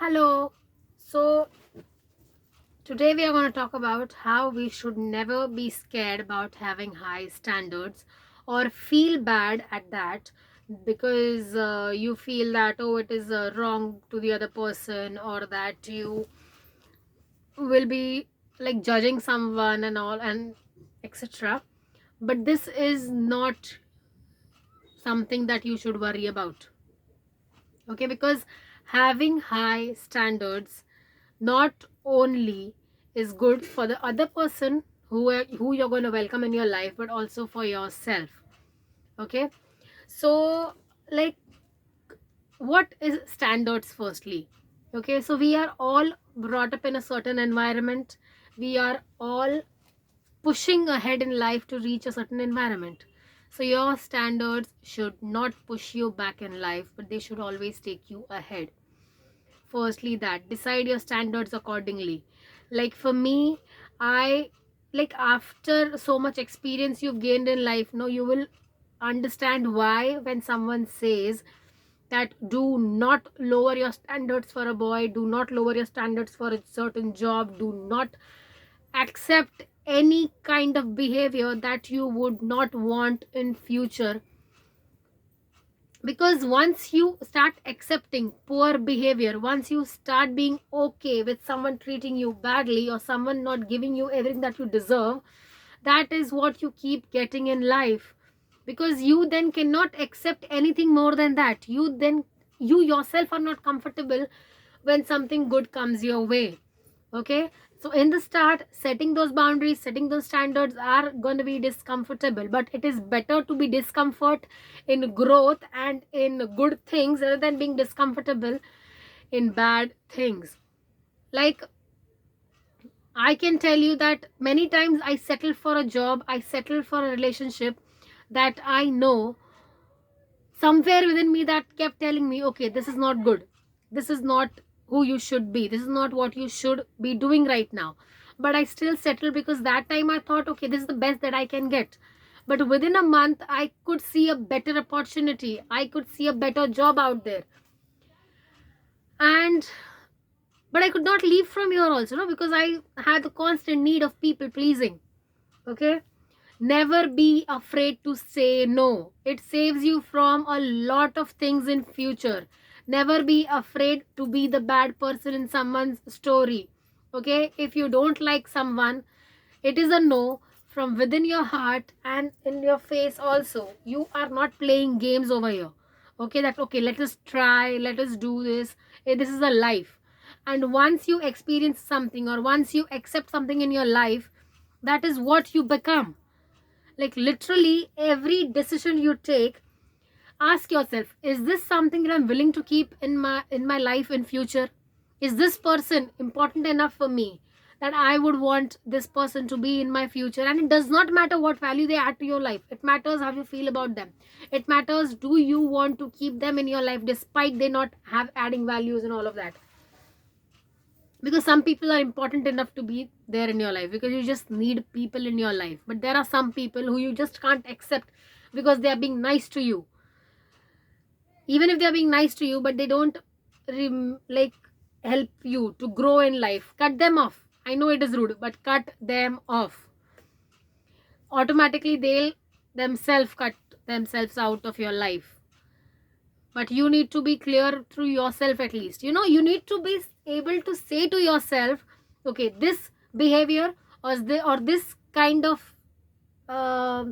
Hello. So, today we are going to talk about how we should never be scared about having high standards or feel bad at that because you feel that, oh, it is wrong to the other person, or that you will be like judging someone and all, and etc. But this is not something that you should worry about. Okay, because having high standards not only is good for the other person who you're going to welcome in your life, but also for yourself. Okay, so like, what is standards firstly? Okay, so we are all brought up in a certain environment. We are all pushing ahead in life to reach a certain environment. So your standards should not push you back in life, but they should always take you ahead. Firstly, that decide your standards accordingly. Like for me, I like, after so much experience you've gained in life, no, you will understand why when someone says that do not lower your standards for a boy, do not lower your standards for a certain job, do not accept any kind of behavior that you would not want in future. Because once you start accepting poor behavior, once you start being okay with someone treating you badly or someone not giving you everything that you deserve, that is what you keep getting in life. Because you then cannot accept anything more than that. You yourself are not comfortable when something good comes your way. Okay, so in the start, setting those boundaries, setting those standards are going to be discomfortable, but it is better to be discomfort in growth and in good things rather than being discomfortable in bad things. Like, I can tell you that many times I settle for a job, I settle for a relationship that I know somewhere within me that kept telling me, okay, this is not good, this is not who you should be, this is not what you should be doing right now. But I still settled because that time I thought, okay, this is the best that I can get. But within a month I could see a better opportunity, I could see a better job out there. And but I could not leave from here also, no, because I had the constant need of people pleasing. Okay, never be afraid to say no. It saves you from a lot of things in future. Never be afraid to be the bad person in someone's story. Okay, if you don't like someone, it is a no from within your heart and in your face also. You are not playing games over here. Okay, that okay, let us try, let us do this. This is a life. And once you experience something or once you accept something in your life, that is what you become. Like literally every decision you take, ask yourself, is this something that I'm willing to keep in my life in future? Is this person important enough for me that I would want this person to be in my future? And it does not matter what value they add to your life, it matters how you feel about them. It matters, do you want to keep them in your life despite they not have adding values and all of that? Because some people are important enough to be there in your life because you just need people in your life, but there are some people who you just can't accept because they are being nice to you. Even if they are being nice to you, but they don't like help you to grow in life, cut them off. I know it is rude, but cut them off. Automatically they'll themselves cut themselves out of your life. But you need to be clear through yourself. At least, you know, you need to be able to say to yourself, okay, this behavior or this kind of uh,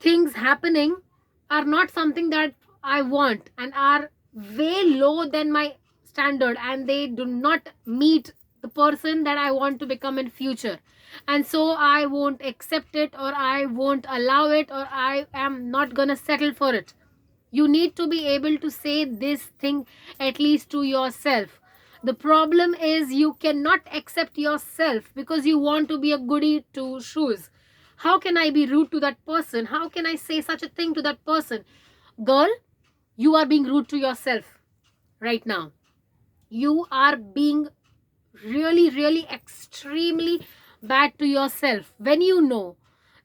things happening are not something that I want and are way low than my standard, and they do not meet the person that I want to become in future. And so I won't accept it, or I won't allow it, or I am not gonna settle for it. You need to be able to say this thing at least to yourself. The problem is you cannot accept yourself because you want to be a goody two shoes. How can I be rude to that person? How can I say such a thing to that person? Girl, you are being rude to yourself right now. You are being really, really extremely bad to yourself. When you know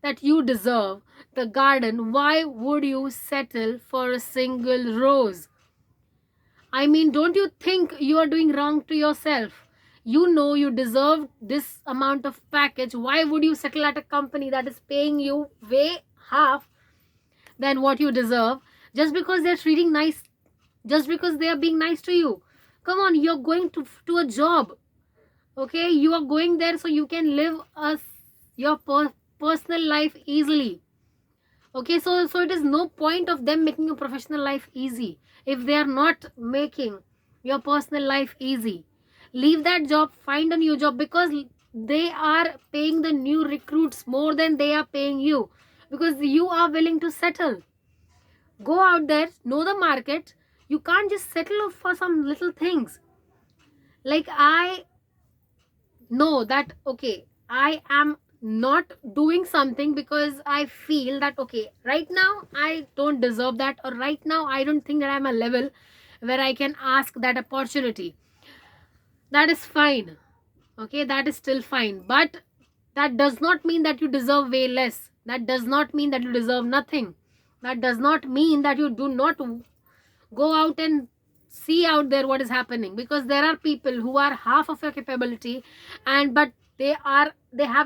that you deserve the garden, why would you settle for a single rose? I mean, don't you think you are doing wrong to yourself? You know you deserve this amount of package. Why would you settle at a company that is paying you way half than what you deserve, just because they're treating nice, just because they are being nice to you? Come on, you're going to a job, okay? You are going there so you can live your personal life easily, okay? So it is no point of them making your professional life easy if they are not making your personal life easy. Leave that job, find a new job, because they are paying the new recruits more than they are paying you, because you are willing to settle. Go out there, know the market. You can't just settle for some little things. Like, I know that, okay, I am not doing something because I feel that, okay, right now I don't deserve that, or right now I don't think that I'm a level where I can ask that opportunity. That is fine, okay, that is still fine, but that does not mean that you deserve way less. That does not mean that you deserve nothing. That does not mean that you do not go out and see out there what is happening, because there are people who are half of your capability, and but they have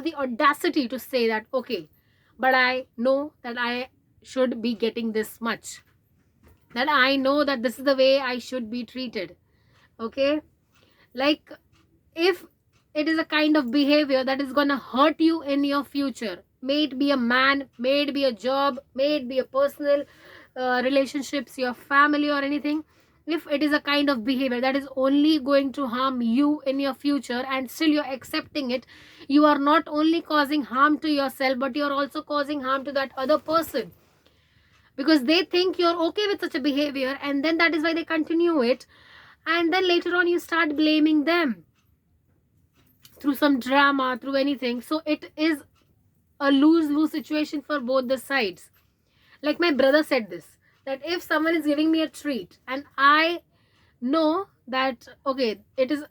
the audacity to say that, okay, but I know that I should be getting this much, that I know that this is the way I should be treated, okay? Like, if it is a kind of behavior that is gonna hurt you in your future, may it be a man, may it be a job, may it be a personal relationships, your family, or anything, if it is a kind of behavior that is only going to harm you in your future and still you're accepting it, you are not only causing harm to yourself, but you're also causing harm to that other person, because they think you're okay with such a behavior, and then that is why they continue it, and then later on you start blaming them through some drama, through anything. So it is a lose-lose situation for both the sides. Like my brother said this, that if someone is giving me a treat and I know that, okay, it is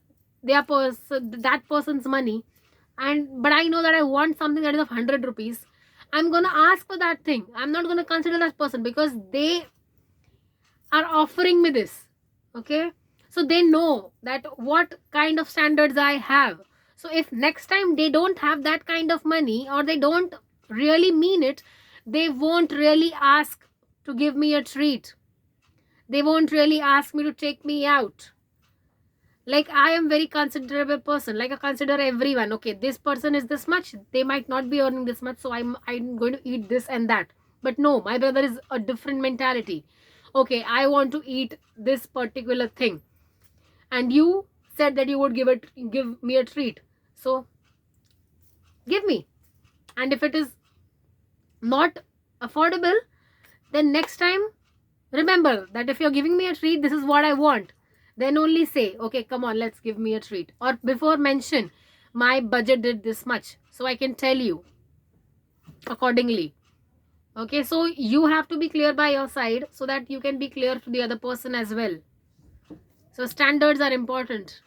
that person's money, and but I know that I want something that is of 100 rupees, I'm gonna ask for that thing. I'm not gonna consider that person because they are offering me this, okay? So they know that what kind of standards I have. So if next time they don't have that kind of money, or they don't really mean it, they won't really ask to give me a treat. They won't really ask me to take me out. Like, I am very considerable person. Like, I consider everyone. Okay, this person is this much, they might not be earning this much, so I'm going to eat this and that. But no, my brother is a different mentality. Okay, I want to eat this particular thing, and you said that you would give me a treat, so give me. And if it is not affordable, then next time, remember that if you're giving me a treat, this is what I want. Then only say, okay, come on, let's give me a treat. Or before mention, my budget did this much, so I can tell you accordingly. Okay, so you have to be clear by your side so that you can be clear to the other person as well. So standards are important.